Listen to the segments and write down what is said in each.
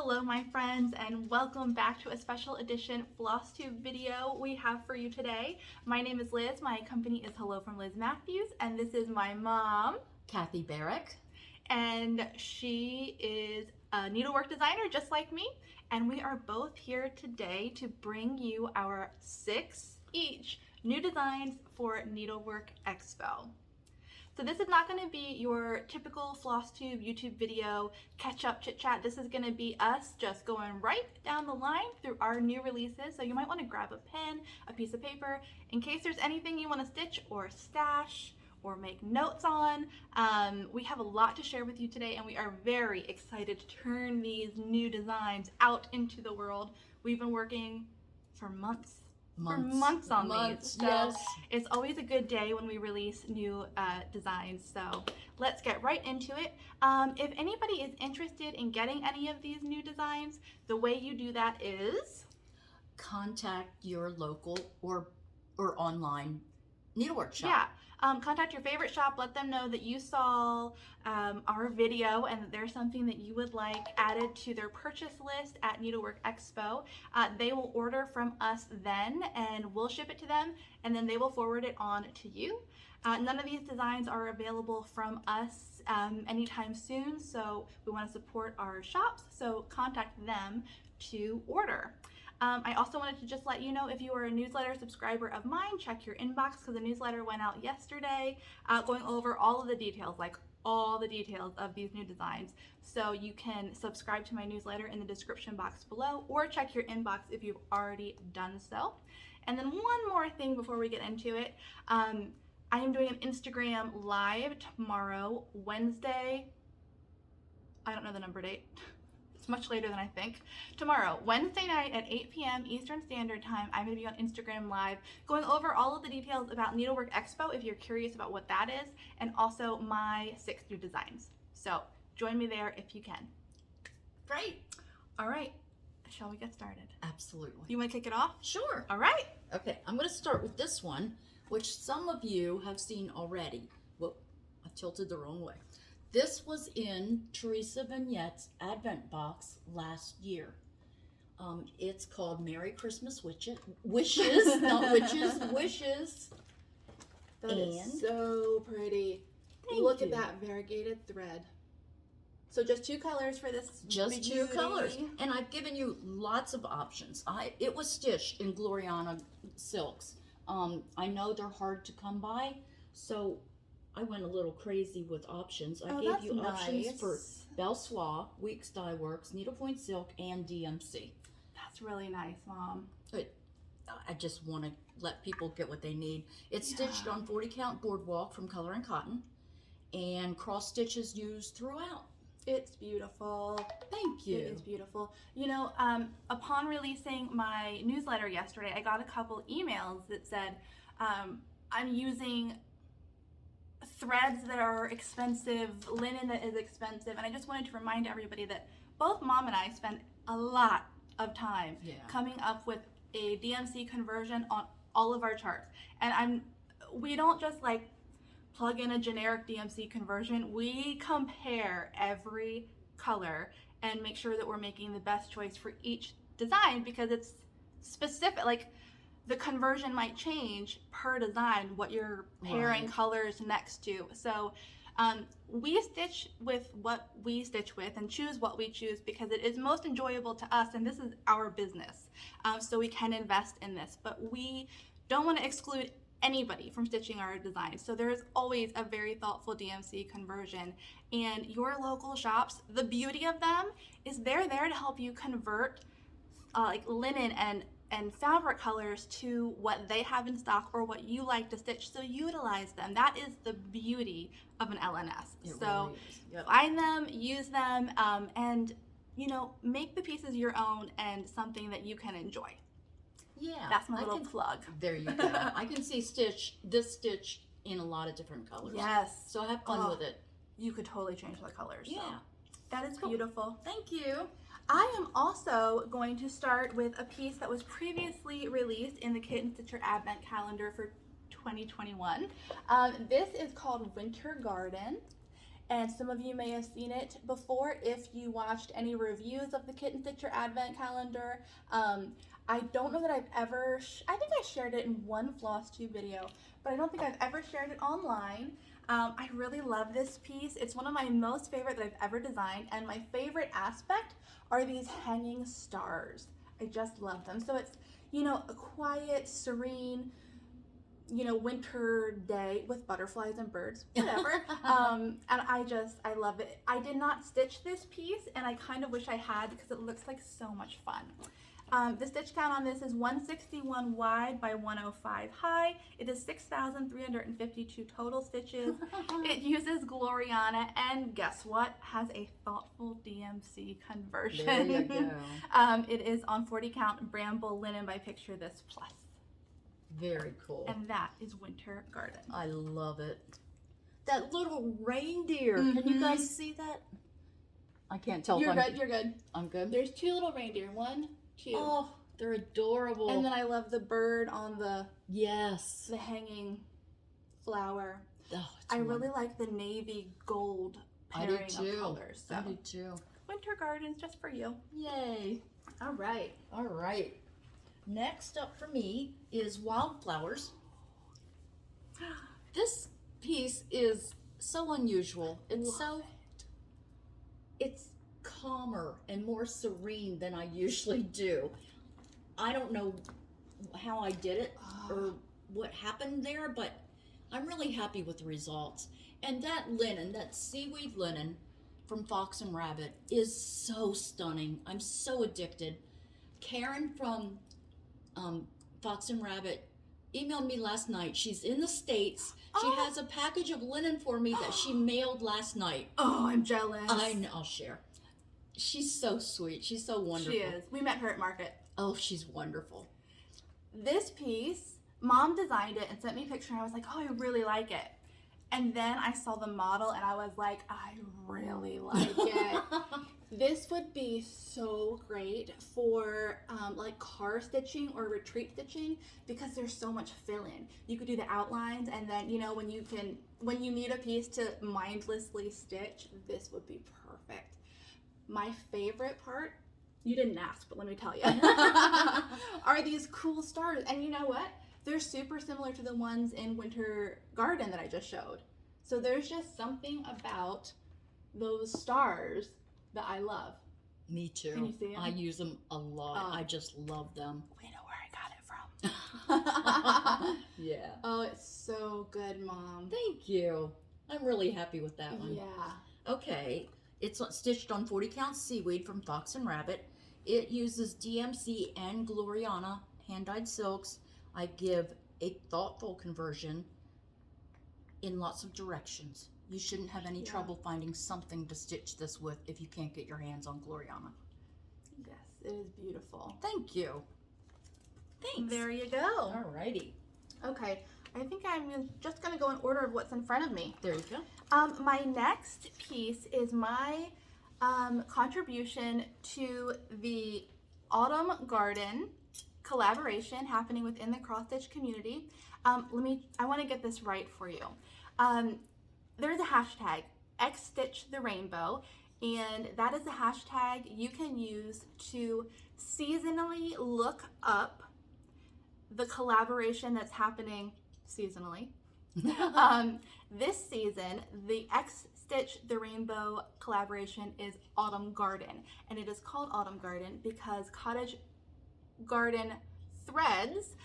Hello my friends, and welcome back to a special edition floss tube video we have for you today. My name is Liz, my company is Hello from Liz Mathews, and this is my mom, Kathy Barrick. And she is a needlework designer just like me, and we are both here today to bring you our 6 each new designs for Needlework Expo. So this is not going to be your typical floss tube YouTube video catch up chit chat. This is going to be us just going right down the line through our new releases. So you might want to grab a pen, a piece of paper, in case there's anything you want to stitch or stash or make notes on. We have a lot to share with you today, and we are very excited to turn these new designs out into the world. We've been working for months on these. So yes. It's always a good day when we release new designs. So let's get right into it. If anybody is interested in getting any of these new designs, the way you do that is contact your local or online needlework shop. Yeah. Contact your favorite shop, let them know that you saw our video and that there's something that you would like added to their purchase list at Needlework Expo. They will order from us then, and we'll ship it to them, and then they will forward it on to you. None of these designs are available from us anytime soon, so we want to support our shops, so contact them to order. I also wanted to just let you know, if you are a newsletter subscriber of mine, check your inbox because the newsletter went out yesterday going over all of the details, like all the details of these new designs. So you can subscribe to my newsletter in the description box below, or check your inbox if you've already done so. And then one more thing before we get into it. I am doing an Instagram live tomorrow, Wednesday. I don't know the number date. It's much later than I think. Tomorrow, Wednesday night at 8 p.m. Eastern Standard Time, I'm going to be on Instagram Live going over all of the details about Needlework Expo if you're curious about what that is, and also my 6 new designs. So join me there if you can. Great. All right, shall we get started? Absolutely. You want to kick it off? Sure. All right. Okay, I'm going to start with this one, which some of you have seen already. Whoa, I tilted the wrong way. This was in Teresa Vignette's Advent box last year. It's called Merry Christmas Wishes, not witches, wishes. That is so pretty. Look at that variegated thread. So just 2 colors for this. Just 2 beauty. colors, and I've given you lots of options. It was stitched in Gloriana silks. I know they're hard to come by, so I went a little crazy with options. I gave you options for Belle Soie, Weeks Dye Works, Needlepoint Silk, and DMC. That's really nice, Mom. But I just want to let people get what they need. It's stitched on 40 count boardwalk from Color and Cotton, and cross stitches used throughout. It's beautiful. Thank you. It is beautiful. You know, upon releasing my newsletter yesterday, I got a couple emails that said, I'm using threads that are expensive, linen that is expensive, and I just wanted to remind everybody that both Mom and I spend a lot of time coming up with a DMC conversion on all of our charts. And we don't just like plug in a generic DMC conversion. We compare every color and make sure that we're making the best choice for each design, because it's specific. Like, the conversion might change per design, what you're pairing colors next to. So we stitch with what we stitch with and choose what we choose because it is most enjoyable to us, and this is our business. So we can invest in this, but we don't want to exclude anybody from stitching our designs. So there is always a very thoughtful DMC conversion, and your local shops, the beauty of them is they're there to help you convert like linen and fabric colors to what they have in stock or what you like to stitch, so utilize them. That is the beauty of an LNS. So find them, use them, and you know, make the pieces your own and something that you can enjoy. Yeah, that's my little plug. There you go. I can see this stitch in a lot of different colors. Yes. So have fun with it. You could totally change the colors. Yeah. So. That is beautiful. Thank you. I am also going to start with a piece that was previously released in the Kitten Stitcher Advent Calendar for 2021. This is called Winter Garden, and some of you may have seen it before if you watched any reviews of the Kitten Stitcher Advent Calendar. I don't know that I've ever, I think I shared it in one floss tube video, but I don't think I've ever shared it online. I really love this piece. It's one of my most favorite that I've ever designed, and my favorite aspect are these hanging stars. I just love them. So it's, you know, a quiet, serene, you know, winter day with butterflies and birds, whatever. And I love it. I did not stitch this piece, and I kind of wish I had because it looks like so much fun. The stitch count on this is 161 wide by 105 high. It is 6,352 total stitches. It uses Gloriana, and guess what? Has a thoughtful DMC conversion. There you go. It is on 40 count Bramble linen by Picture This Plus. Very cool. And that is Winter Garden. I love it. That little reindeer. Can you guys see that? I can't tell. You're good. You're good. I'm good. There's two little reindeer. One, two. Oh, they're adorable. And then I love the bird on the hanging flower. Oh, I really like the navy gold pairing of colors. So. I do too. Winter Garden's just for you. Yay. All right. All right. Next up for me is Wildflowers. This piece is so unusual. It's calmer and more serene than I usually do. I don't know how I did it or what happened there, but I'm really happy with the results. And that linen, that seaweed linen from Fox and Rabbit is so stunning. I'm so addicted. Karen from Fox and Rabbit emailed me last night. She's in the States. She has a package of linen for me that she mailed last night. Oh, I'm jealous. I know, I'll share. She's so sweet. She's so wonderful. She is. We met her at market. Oh, she's wonderful. This piece, Mom designed it and sent me a picture, and I was like, oh, I really like it. And then I saw the model, and I was like, I really like it. This would be so great for like car stitching or retreat stitching because there's so much fill-in. You could do the outlines, and then, you know, when you need a piece to mindlessly stitch, this would be perfect. My favorite part, you didn't ask, but let me tell you, are these cool stars. And you know what? They're super similar to the ones in Winter Garden that I just showed. So there's just something about those stars that I love. Me too. Can you see them? I use them a lot. I just love them. We know where I got it from. Yeah. Oh, it's so good, Mom. Thank you. I'm really happy with that one. Yeah. Okay. It's stitched on 40 count seaweed from Fox and Rabbit. It uses DMC and Gloriana hand-dyed silks. I give a thoughtful conversion in lots of directions. You shouldn't have any trouble finding something to stitch this with if you can't get your hands on Gloriana. Yes, it is beautiful. Thank you. Thanks. There you go. Alrighty. Okay, I think I'm just going to go in order of what's in front of me. There you go. My next piece is my contribution to the Autumn Garden collaboration happening within the cross stitch community. I want to get this right for you. There's a hashtag #XStitchTheRainbow, and that is a hashtag you can use to seasonally look up the collaboration that's happening seasonally. This season, the Stitch the Rainbow collaboration is Autumn Garden, and it is called Autumn Garden because Cottage Garden Threads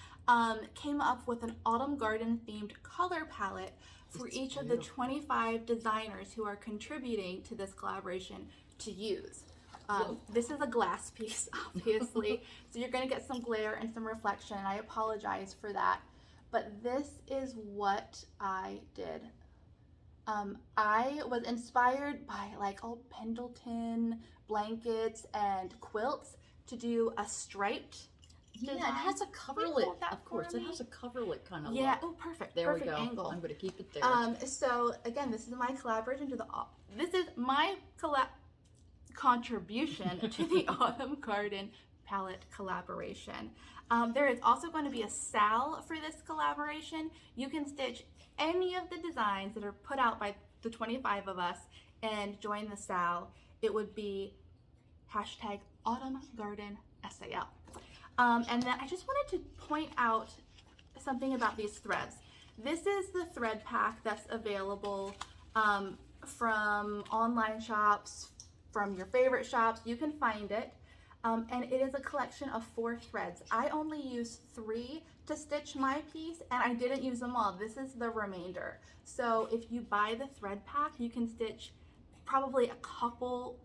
came up with an Autumn Garden themed color palette for each of the 25 designers who are contributing to this collaboration to use. This is a glass piece, obviously, so you're going to get some glare and some reflection. I apologize for that, but this is what I did. I was inspired by like old Pendleton blankets and quilts to do a striped design. Yeah, it has a coverlet, of course. It has a coverlet kind of look. Yeah, oh, perfect. There perfect we go. Angle. I'm going to keep it there. So again, this is my collaboration to the, this is my contribution to the Autumn Garden palette collaboration. There is also going to be a SAL for this collaboration. You can stitch any of the designs that are put out by the 25 of us, and join the SAL, it would be hashtag Autumn Garden SAL. And then I just wanted to point out something about these threads. This is the thread pack that's available from online shops, from your favorite shops. You can find it. And it is a collection of 4 threads. I only used 3 to stitch my piece, and I didn't use them all. This is the remainder. So if you buy the thread pack, you can stitch probably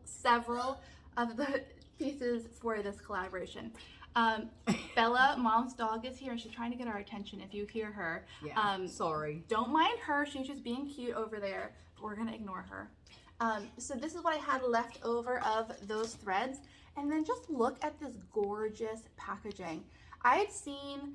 several of the pieces for this collaboration. Bella, Mom's dog, is here, and she's trying to get our attention if you hear her. Yeah, sorry. Don't mind her. She's just being cute over there. We're going to ignore her. So this is what I had left over of those threads. And then just look at this gorgeous packaging. I had seen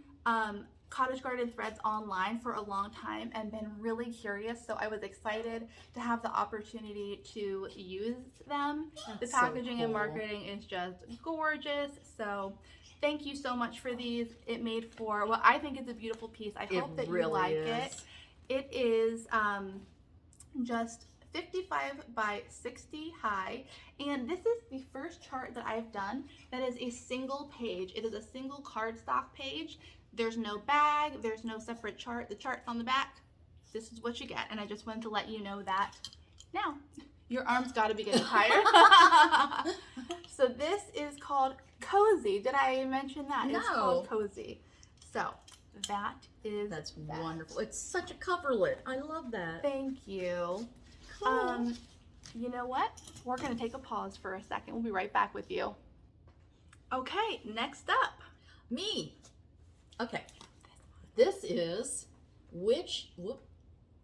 cottage garden threads online for a long time and been really curious, so I was excited to have the opportunity to use them. The packaging and marketing is just gorgeous, so thank you so much for these. It made for what I think is a beautiful piece. I hope that you like it. It is just 55 by 60 high, and this is the first chart that I've done that is a single page. It is a single cardstock page. There's no bag, there's no separate chart. The chart's on the back. This is what you get, and I just wanted to let you know that now. Your arm's got to be getting tired. So this is called Cozy. Did I mention that? No. It's called Cozy. So that's wonderful. It's such a coverlet. I love that. Thank you. Cool. You know what? We're going to take a pause for a second. We'll be right back with you. Okay, next up. Me. Okay. This is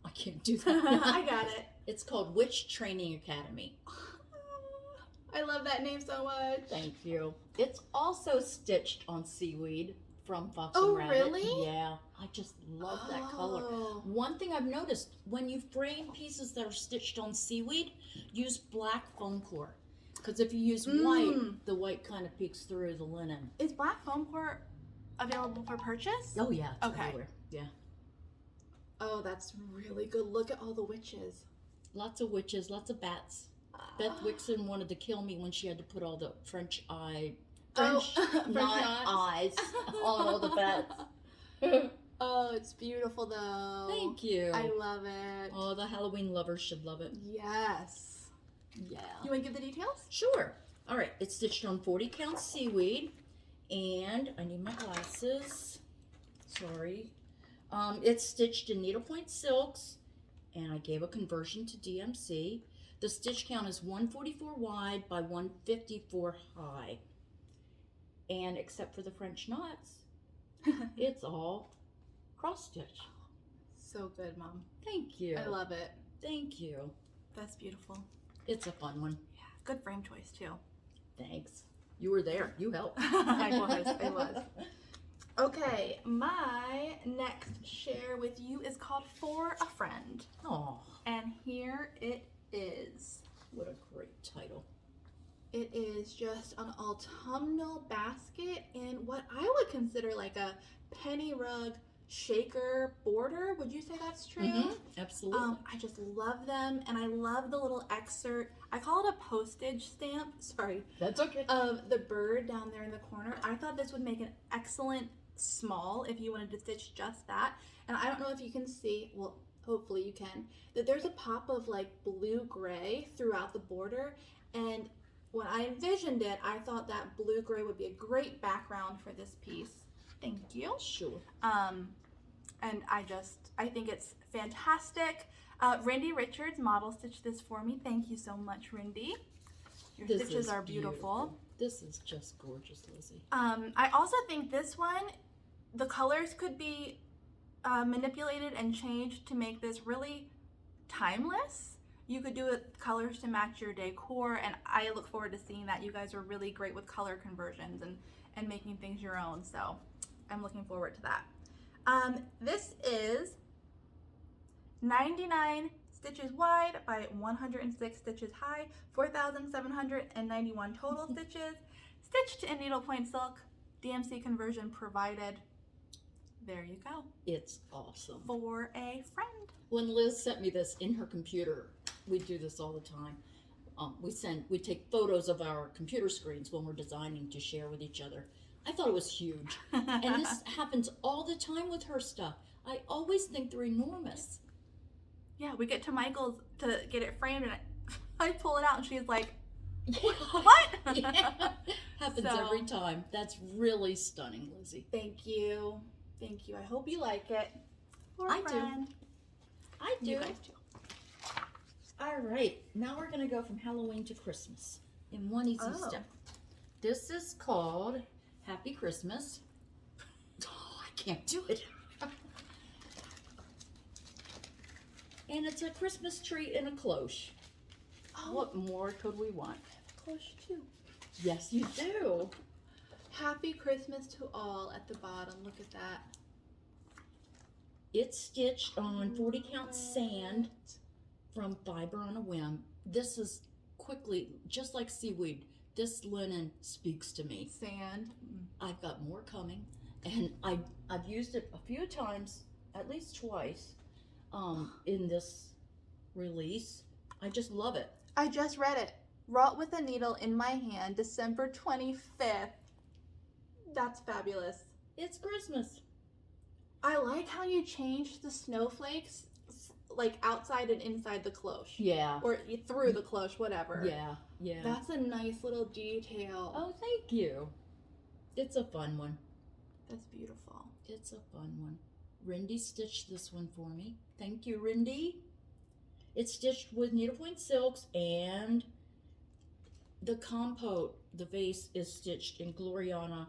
I can't do that. I got it. It's called Witch Training Academy. I love that name so much. Thank you. It's also stitched on seaweed from Fox Oh, and Rabbit. really? Yeah. I just love that color. One thing I've noticed, when you frame pieces that are stitched on seaweed, use black foam core. Because if you use white, the white kind of peeks through the linen. Is black foam core available for purchase? Oh, yeah. It's Okay. everywhere. Yeah. Oh, that's really good. Look at all the witches. Lots of witches, lots of bats. Beth Wixon wanted to kill me when she had to put all the French knot eyes on all the bats. Oh, it's beautiful though. Thank you. I love it. Oh, the Halloween lovers should love it. Yes. Yeah. You want to give the details? Sure. All right. It's stitched on 40 count seaweed, and I need my glasses. Sorry. It's stitched in needlepoint silks, and I gave a conversion to DMC. The stitch count is 144 wide by 154 high. And except for the French knots, it's all cross stitch. So good, Mom. Thank you. I love it. Thank you. That's beautiful. It's a fun one. Yeah, good frame choice too. Thanks. You were there. You helped. I was. Okay, my next share with you is called For a Friend. Oh, And here it is. what a great title. It is just an autumnal basket in what I would consider like a penny rug shaker border. Would you say that's true? Absolutely. I just love them, and I love the little excerpt. I call it a postage stamp. Sorry. That's okay. Of the bird down there in the corner. I thought this would make an excellent small if you wanted to stitch just that. And I don't know if you can see, well, hopefully you can, that there's a pop of like blue-gray throughout the border. And when I envisioned it, I thought that blue-gray would be a great background for this piece. Thank you. Sure. And I think it's fantastic. Rindy Richards model stitched this for me. Thank you so much, Rindy. Your stitches are beautiful. This is just gorgeous, Lizzie. I also think this one, the colors could be manipulated and changed to make this really timeless. You could do it colors to match your decor, and I look forward to seeing that. You guys are really great with color conversions and making things your own, so I'm looking forward to that. This is 99 stitches wide by 106 stitches high, 4,791 total stitches, stitched in needlepoint silk, DMC conversion provided. There you go. It's awesome. For a friend. When Liz sent me this in her computer, we do this all the time. We take photos of our computer screens when we're designing to share with each other. I thought it was huge. And this happens all the time with her stuff. I always think they're enormous. Yeah, we get to Michael's to get it framed, and I pull it out, and she's like, What? what? Yeah. Happens So- every time. That's really stunning, Lizzie. Thank you. Thank you. I hope you like it. For a I do. friend. I do. You guys too. All right, now we're going to go from Halloween to Christmas in one easy step. This is called Happy Christmas. Oh, I can't do it. And it's a Christmas tree in a cloche. Oh, What more could we want? Cloche too. Yes, you do. Happy Christmas to all at the bottom. Look at that. It's stitched on 40 count sand from Fiber on a Whim. This is quickly, just like seaweed, this linen speaks to me. Sand. I've got more coming, and I've used it a few times, at least twice, in this release. I just love it. I just read it. Wrought with a needle in my hand, December 25th. That's fabulous. It's Christmas. I like how you changed the snowflakes, like outside and inside the cloche. Yeah. Or through the cloche, whatever. Yeah. Yeah. That's a nice little detail. Oh, thank you. It's a fun one. That's beautiful. It's a fun one. Rindy stitched this one for me. Thank you, Rindy. It's stitched with needlepoint silks, and the compote, the vase, is stitched in Gloriana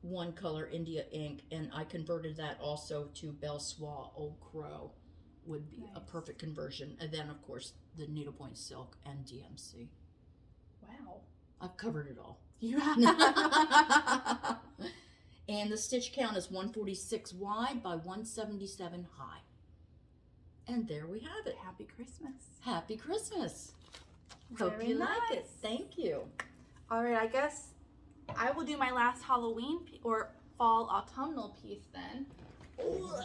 one color India ink, and I converted that also to Belle Soie Old Crow would be a Nice. perfect conversion. And then, of course, the needlepoint silk and DMC. Wow. I've covered it all. You have. And the stitch count is 146 wide by 177 high. And there we have it. Happy Christmas. Happy Christmas. Hope Very you like it. nice. Thank you. All right, I guess I will do my last Halloween or fall autumnal piece then.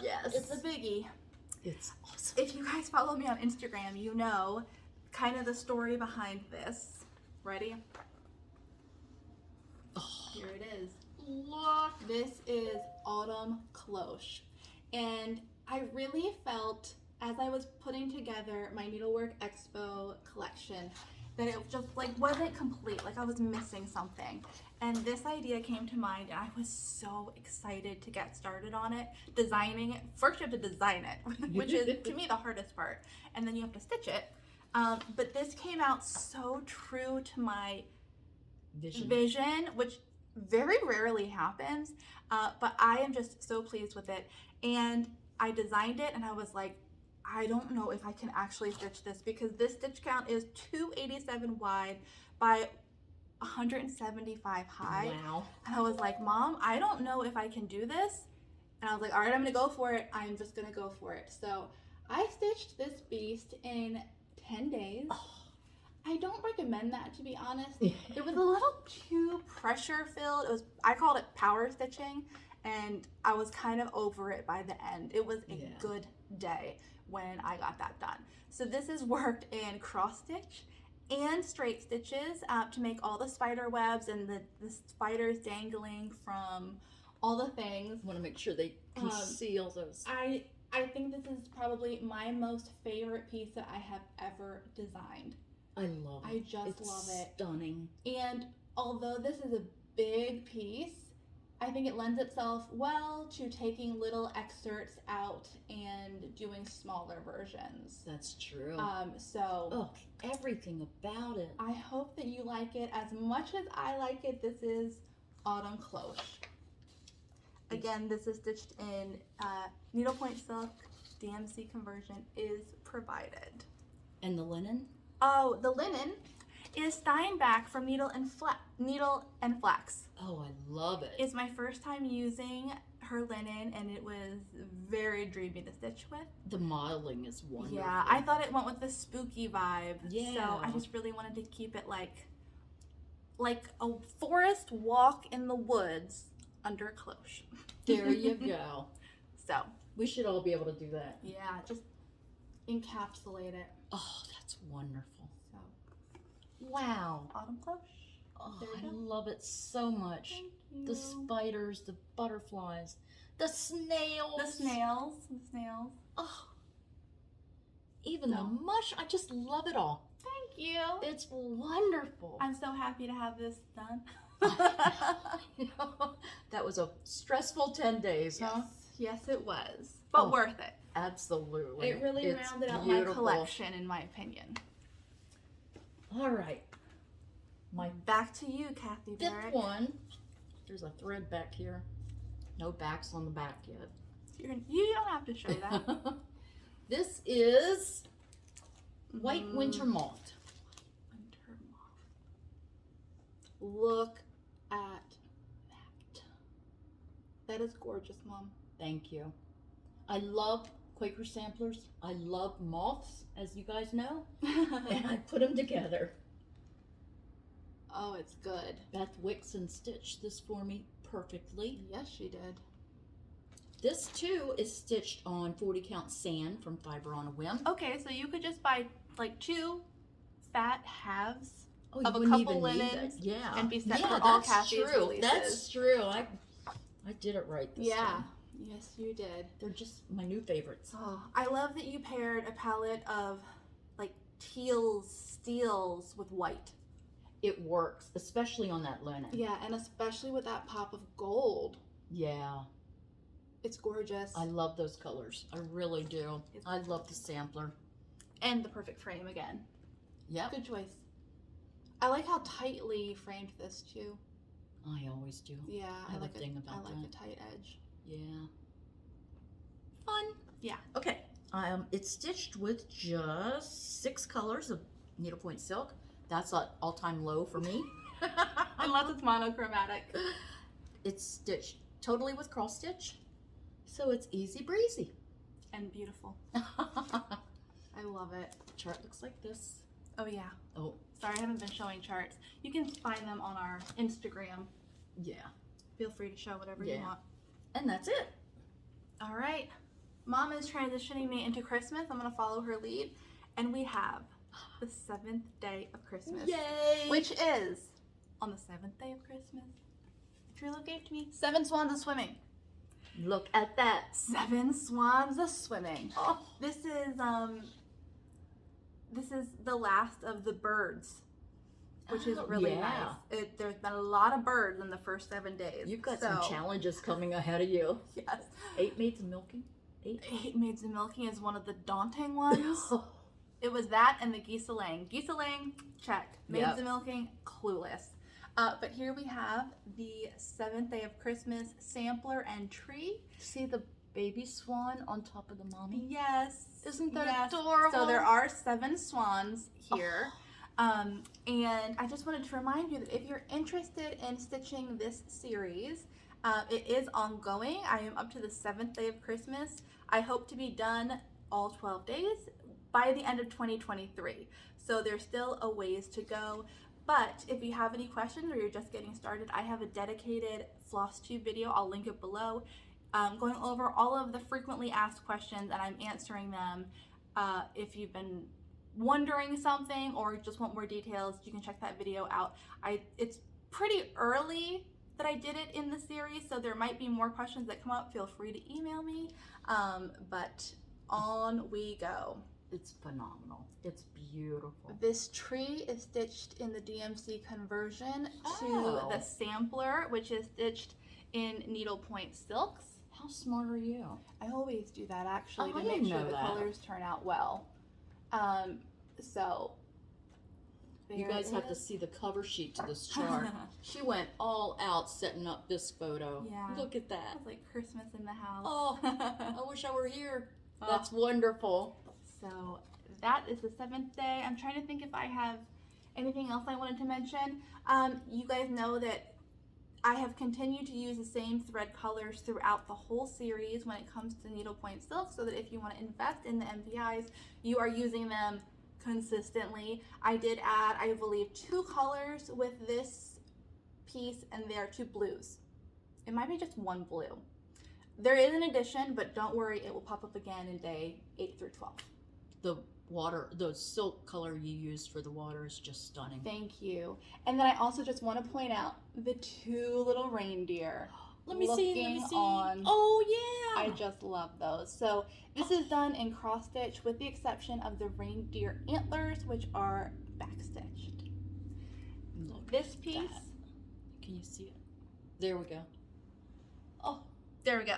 Yes. It's a biggie. It's awesome. If you guys follow me on Instagram, you know kind of the story behind this. Ready? Oh, Here it is. look. This is Autumn Cloche. And I really felt, as I was putting together my Needlework Expo collection, that it just wasn't complete, like I was missing something. And this idea came to mind, and I was so excited to get started on it, designing it. First you have to design it, which is to me the hardest part, and then you have to stitch it. But this came out so true to my vision, which very rarely happens, but I am just so pleased with it. And I designed it, and I was like, I don't know if I can actually stitch this, because this stitch count is 287 wide by 175 high. Wow. And I was like, Mom, I don't know if I can do this. And I was like, all right, I'm gonna go for it. I'm just gonna go for it. So I stitched this beast in 10 days. Oh. I don't recommend that, to be honest. It was a little too pressure filled. I called it power stitching, and I was kind of over it by the end. It was a good day when I got that done. So this is worked in cross stitch and straight stitches to make all the spider webs and the spiders dangling from all the things. I want to make sure they can see all those. I think this is probably my most favorite piece that I have ever designed. I love it. I just love it. Stunning. And although this is a big piece, I think it lends itself well to taking little excerpts out and doing smaller versions. That's true. So Oh, everything about it. I hope that you like it as much as I like it. This is Autumn Cloche. Again, this is stitched in needlepoint silk. DMC conversion is provided. And the linen? Oh, the linen is Steinbach from Needle and Flax. Oh, I love it. It's my first time using her linen, and it was very dreamy to stitch with. The modeling is wonderful. Yeah, I thought it went with the spooky vibe. Yeah. So I just really wanted to keep it like a forest walk in the woods under Cloche. There you go. So, We should all be able to do that. yeah, just encapsulate it. Oh, that's wonderful. So, Wow. autumn Cloche. Oh, There I you go. love it so much. Thank you. The spiders, the butterflies, the snails. The snails. The snails. Oh, even the So. mush. I just love it all. Thank you. It's wonderful. I'm so happy to have this done. That was a stressful 10 days, huh? Yes, it was. But Oh. worth it. Absolutely. It really It's rounded out beautiful. my collection, in my opinion. All right. My Back to you, Kathy fifth Barrick. one. There's a thread back here. No backs on the back yet. You don't have to show that. This is White Winter Moth. Winter Moth. Look at that. That is gorgeous, Mom. Thank you. I love Quaker samplers. I love moths, as you guys know, and I put them together. Oh, it's good. Beth Wixon stitched this for me perfectly. Yes, she did. This too is stitched on 40 count sand from Fiber on a Whim. Okay, so you could just buy like 2 fat halves Oh, of a wouldn't couple even need linens that. Yeah. and be set Yeah, for all that's Kathy's true. releases. That's true. I did it right this time. Yes, you did. They're just my new favorites. Oh, I love that you paired a palette of like teals, steels with white. It works, especially on that linen. Yeah, and especially with that pop of gold. Yeah. It's gorgeous. I love those colors. I really do. I love the sampler. And the perfect frame again. Yep. Good choice. I like how tightly framed this too. I always do. Yeah, I have a thing about I like that. the tight edge. Yeah. Fun. Yeah. Okay. It's stitched with just 6 colors of needlepoint silk. That's an all-time low for me. Unless it's monochromatic. It's stitched totally with cross stitch, so it's easy breezy. And beautiful. I love it. Chart looks like this. Oh yeah. Oh, Sorry, I haven't been showing charts. You can find them on our Instagram. yeah. Feel free to show whatever you Yeah. want. And that's it. All right. Mom is transitioning me into Christmas. I'm going to follow her lead. And we have the 7th day of Christmas. Yay! Which is on the 7th day of Christmas. True Love gave to me 7 swans a swimming. Look at that. 7 swans a swimming. Oh, This is the last of the birds, which is Oh, really yeah. nice. There's been a lot of birds in the first 7 days. you've got some challenges coming ahead of you. Yes. 8 maids of milking? 8? 8 maids of milking is one of the daunting ones. Oh, It was that and the geese a laying. Geese a laying, check. Maids Yep. of milking, clueless. But here we have the 7th day of Christmas sampler and tree. see the baby swan on top of the mommy? Yes. Isn't that yes. adorable? So there are 7 swans here. And I just wanted to remind you that if you're interested in stitching this series, it is ongoing. I am up to the 7th day of Christmas. I hope to be done all 12 days by the end of 2023. So there's still a ways to go. But if you have any questions or you're just getting started, I have a dedicated floss tube video. I'll link it below. Going over all of the frequently asked questions, and I'm answering them. If you've been wondering something or just want more details, you can check that video out. It's pretty early that I did it in the series, so there might be more questions that come up. Feel free to email me. But on we go. It's phenomenal. It's beautiful. This tree is stitched in the DMC conversion Oh. to the sampler, which is stitched in needlepoint silks. How smart are you? I always do that actually Oh, to I make didn't sure know the that. colors turn out well. So You there guys it have to is. see the cover sheet to this chart. She went all out setting up this photo. Yeah. Look at that. It's like Christmas in the house. Oh, I wish I were here. Oh. That's wonderful. So that is the 7th day. I'm trying to think if I have anything else I wanted to mention. You guys know that I have continued to use the same thread colors throughout the whole series when it comes to needlepoint silk, so that if you want to invest in the MPIs, you are using them consistently. I did add, I believe, 2 colors with this piece, and there are 2 blues it might be just one blue. There is an addition, but don't worry, it will pop up again in day 8 through 12. The silk color you used for the water is just stunning. Thank you. And then I also just want to point out the 2 little reindeer. Let me see. On. Oh yeah. I just love those. So this is done in cross stitch with the exception of the reindeer antlers, which are backstitched. Look This at piece. that. Can you see it? There we go. Oh. There we go.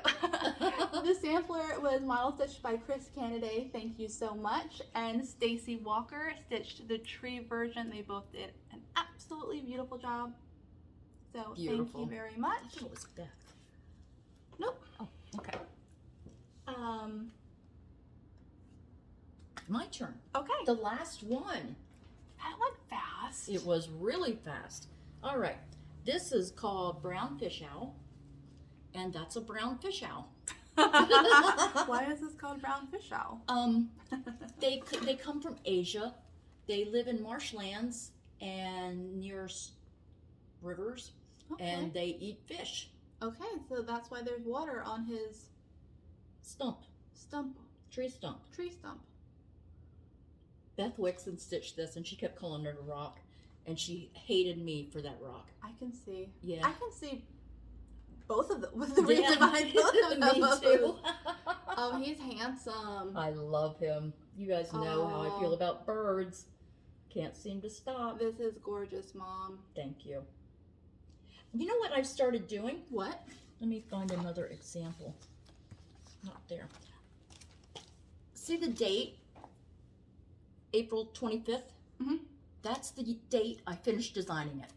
The sampler was model stitched by Chris Canaday. Thank you so much. And Stacy Walker stitched the tree version. They both did an absolutely beautiful job. So Beautiful. Thank you very much. I thought it was Beth. Nope. Oh, okay. My turn. Okay. The last one. That went fast. It was really fast. All right. This is called Brown Fish Owl. And that's a brown fish owl. Why is this called brown fish owl? They come from Asia. They live in marshlands and near rivers, Okay. and they eat fish. Okay, so that's why there's water on his Tree stump. tree stump. Beth Wixon stitched this, and she kept calling it a rock, and she hated me for that rock. I can see. Yeah. I can see both of them. With the reason behind both of them. Me too. Oh, he's handsome. I love him. You guys know how I feel about birds. Can't seem to stop. This is gorgeous, Mom. Thank you. You know what I've started doing? What? Let me find another example. Not there. See the date? April 25th? Mm-hmm. That's the date I finished designing it.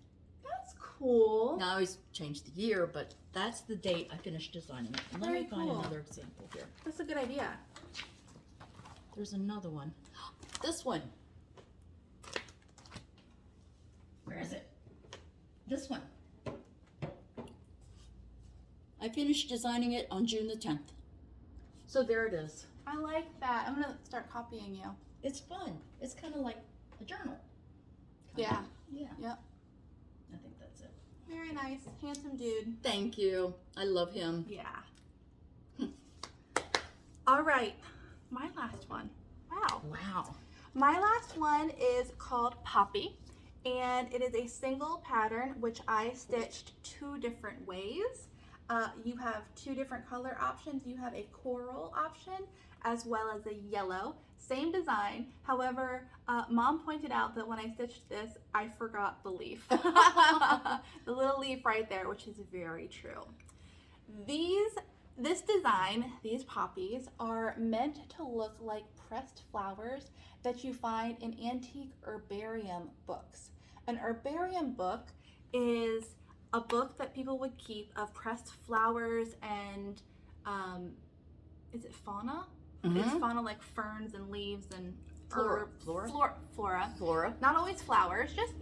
That's cool. Now I always change the year, but that's the date I finished designing it. Let Very me find cool. another example here. That's a good idea. There's another one. This one. Where is it? This one. I finished designing it on June the 10th. So there it is. I like that. I'm gonna start copying you. It's fun. It's kind of like a journal. Yeah. Yeah. Yep. I think that's it. Very nice. Handsome dude. Thank you. I love him. Yeah. All right. My last one. Wow. Wow. My last one is called Poppy, and it is a single pattern which I stitched 2 different ways. You have 2 different color options. You have a coral option as well as a yellow. Same design. However, Mom pointed out that when I stitched this, I forgot the leaf. The little leaf right there, which is very true. This design, these poppies, are meant to look like pressed flowers that you find in antique herbarium books. An herbarium book is a book that people would keep of pressed flowers and, is it fauna? Mm-hmm. It's fauna like ferns and leaves and Flora. Flora. Not always flowers, just,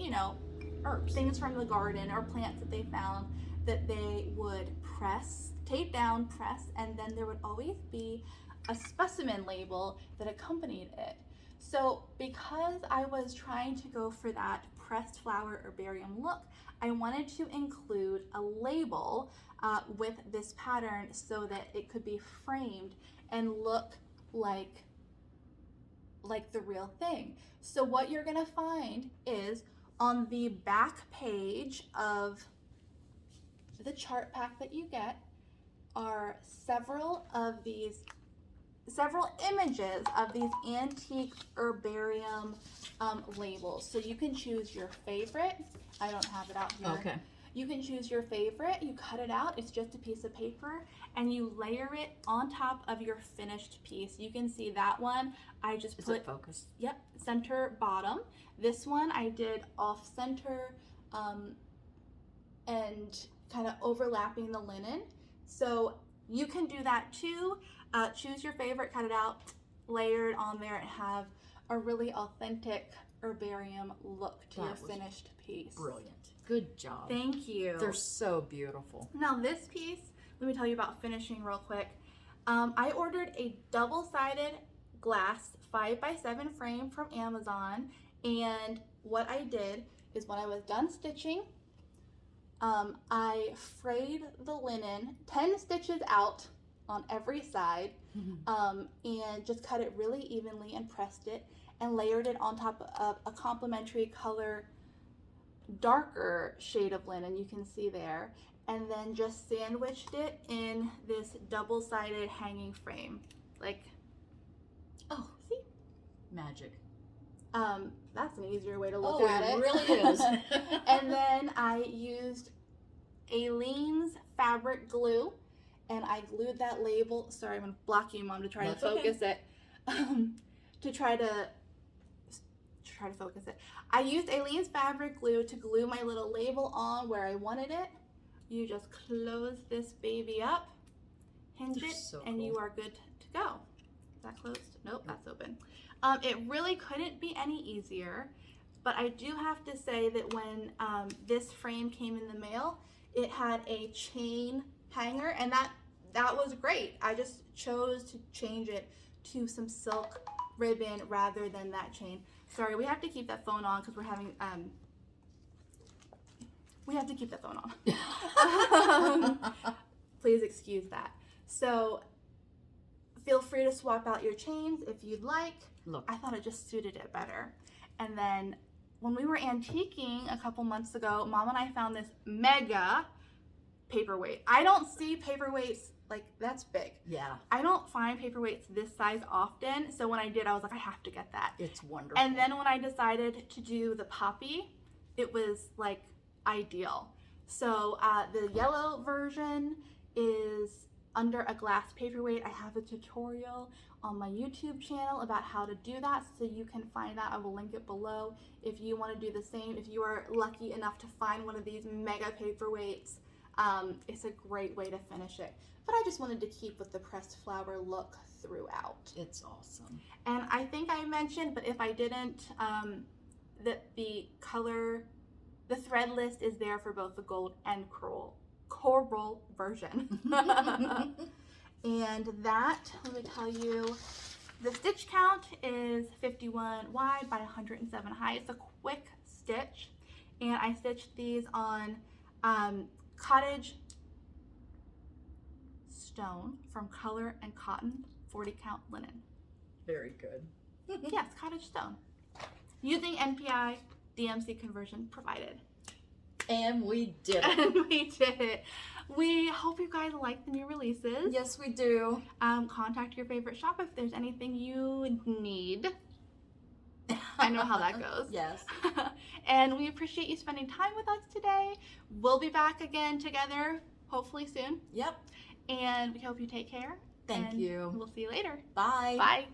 herbs. Things from the garden or plants that they found that they would press, tape down, press, and then there would always be a specimen label that accompanied it. So because I was trying to go for that pressed flower herbarium look, I wanted to include a label with this pattern so that it could be framed and look like the real thing. So what you're gonna find is on the back page of the chart pack that you get are several images of these antique herbarium labels. So you can choose your favorite. I don't have it out here. Okay. You can choose your favorite, you cut it out, it's just a piece of paper, and you layer it on top of your finished piece. You can see that one, I just Is put, it focused? Yep, center bottom. This one I did off center and kind of overlapping the linen. So you can do that too. Choose your favorite, cut it out, layer it on there, and have a really authentic herbarium look to your finished piece. Brilliant. Good job. Thank you. They're so beautiful. Now this piece, let me tell you about finishing real quick. I ordered a double-sided glass 5x7 frame from Amazon, and what I did is when I was done stitching, I frayed the linen 10 stitches out on every side, and just cut it really evenly and pressed it and layered it on top of a complementary color darker shade of linen you can see there, and then just sandwiched it in this double-sided hanging frame. Like, Oh, see? magic. That's an easier way to look Oh, at it. it really is. And then I used Aleene's fabric glue, and I glued that label. Sorry, I'm gonna block you, Mom, to try That's to focus it. To try to focus it. I used Aleene's fabric glue to glue my little label on where I wanted it. You just close this baby up, hinge They're it, so and cool. you are good to go. Is that closed? Nope, that's open. It really couldn't be any easier, but I do have to say that when this frame came in the mail, it had a chain hanger, and that was great. I just chose to change it to some silk ribbon rather than that chain. Sorry, we have to keep that phone on because we're having we have to keep that phone on. Please excuse that. So feel free to swap out your chains if you'd like. Look. I thought it just suited it better. And then when we were antiquing a couple months ago, Mom and I found this mega paperweight. I don't see paperweights like that's big. Yeah, I don't find paperweights this size often. So when I did, I was like, I have to get that. it's wonderful. And then when I decided to do the poppy, it was like ideal. So the yellow version is under a glass paperweight. I have a tutorial on my YouTube channel about how to do that, so you can find that. I will link it below if you want to do the same. If you are lucky enough to find one of these mega paperweights, it's a great way to finish it. But I just wanted to keep with the pressed flower look throughout. It's awesome. And I think I mentioned, but if I didn't, that the thread list is there for both the gold and coral version. And that, let me tell you, the stitch count is 51 wide by 107 high. It's a quick stitch, and I stitched these on cottage stone from Color and Cotton 40 count linen. Very good. Yes, cottage stone. Using NPI DMC conversion provided. And we did it. And we did it. We hope you guys like the new releases. Yes, we do. Contact your favorite shop if there's anything you need. I know how that goes. Yes. And we appreciate you spending time with us today. We'll be back again together, hopefully soon. Yep. And we hope you take care. Thank and you. We'll see you later. Bye. Bye.